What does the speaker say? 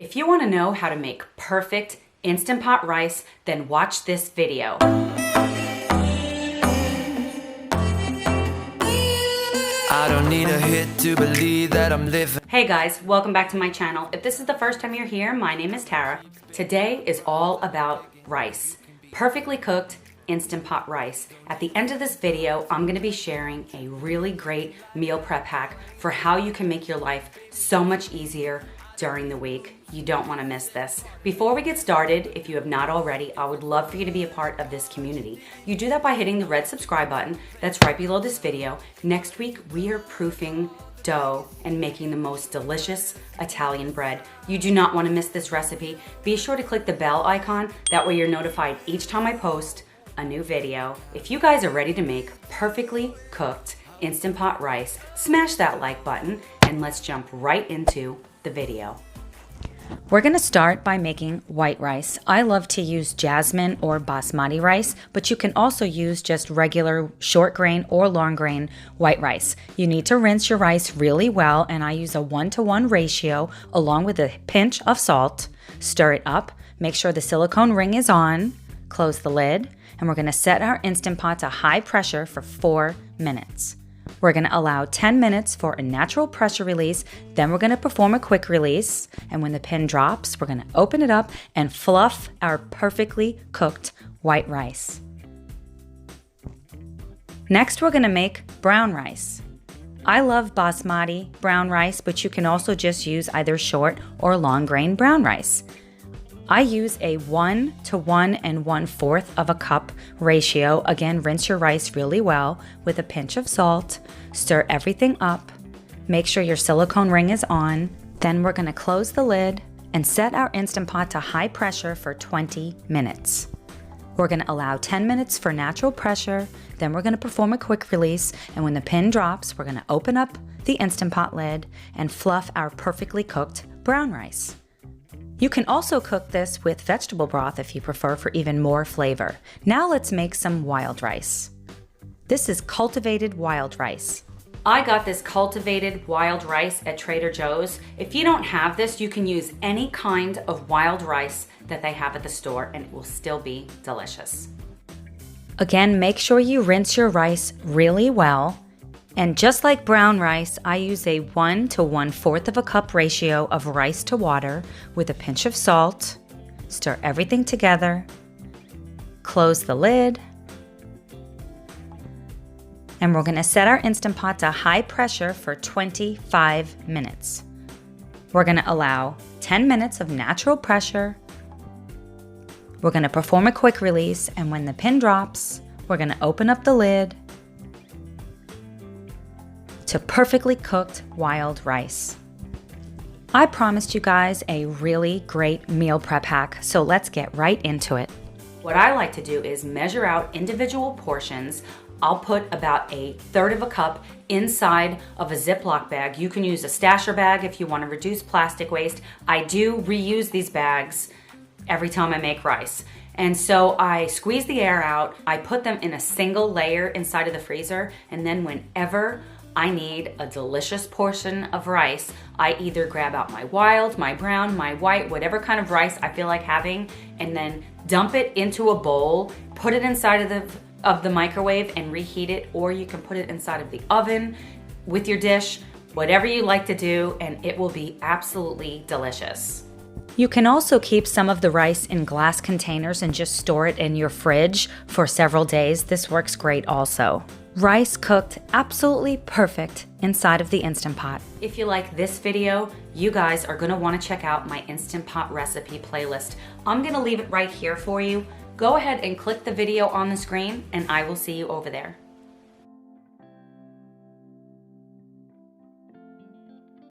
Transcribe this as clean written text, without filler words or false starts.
If you want to know how to make perfect Instant Pot rice, then watch this video. I don't need a hit to believe that I'm living. Hey guys, welcome back to my channel. If this is the first time you're here, my name is Tara. Today is all about rice. Perfectly cooked Instant Pot rice. At the end of this video, I'm gonna be sharing a really great meal prep hack for how you can make your life so much easier during the week. You don't want to miss this. Before we get started, if you have not already, I would love for you to be a part of this community. You do that by hitting the red subscribe button that's right below this video. Next week, we are proofing dough and making the most delicious Italian bread. You do not want to miss this recipe. Be sure to click the bell icon. That way you're notified each time I post a new video. If you guys are ready to make perfectly cooked Instant Pot rice, smash that like button and let's jump right into the video. We're going to start by making white rice. I love to use jasmine or basmati rice, but you can also use just regular short grain or long grain white rice. You need to rinse your rice really well, and I use a 1-to-1 ratio along with a pinch of salt. Stir it up, make sure the silicone ring is on, close the lid, and we're going to set our Instant Pot to high pressure for 4 minutes. We're going to allow 10 minutes for a natural pressure release, then we're going to perform a quick release, and when the pin drops, we're going to open it up and fluff our perfectly cooked white rice. Next, we're going to make brown rice. I love basmati brown rice, but you can also just use either short or long grain brown rice. I use a 1 to 1 1/4 cup ratio. Again, rinse your rice really well with a pinch of salt. Stir everything up. Make sure your silicone ring is on. Then we're going to close the lid and set our Instant Pot to high pressure for 20 minutes. We're going to allow 10 minutes for natural pressure. Then we're going to perform a quick release. And when the pin drops, we're going to open up the Instant Pot lid and fluff our perfectly cooked brown rice. You can also cook this with vegetable broth if you prefer for even more flavor. Now let's make some wild rice. This is cultivated wild rice. I got this cultivated wild rice at Trader Joe's. If you don't have this, you can use any kind of wild rice that they have at the store and it will still be delicious. Again, make sure you rinse your rice really well. And just like brown rice, I use a 1 to 1/4 cup ratio of rice to water with a pinch of salt. Stir everything together. Close the lid. And we're going to set our Instant Pot to high pressure for 25 minutes. We're going to allow 10 minutes of natural pressure. We're going to perform a quick release, and when the pin drops, we're going to open up the lid to perfectly cooked wild rice. I promised you guys a really great meal prep hack, so let's get right into it. What I like to do is measure out individual portions. I'll put about 1/3 cup inside of a Ziploc bag. You can use a stasher bag if you want to reduce plastic waste. I do reuse these bags every time I make rice. And so I squeeze the air out, I put them in a single layer inside of the freezer, and then whenever I need a delicious portion of rice, I either grab out my wild, my brown, my white, whatever kind of rice I feel like having, and then dump it into a bowl, put it inside of the microwave and reheat it, or you can put it inside of the oven with your dish, whatever you like to do, and it will be absolutely delicious. You can also keep some of the rice in glass containers and just store it in your fridge for several days. This works great also. Rice cooked absolutely perfect inside of the Instant Pot. If you like this video, you guys are gonna wanna check out my Instant Pot recipe playlist. I'm gonna leave it right here for you. Go ahead and click the video on the screen and I will see you over there.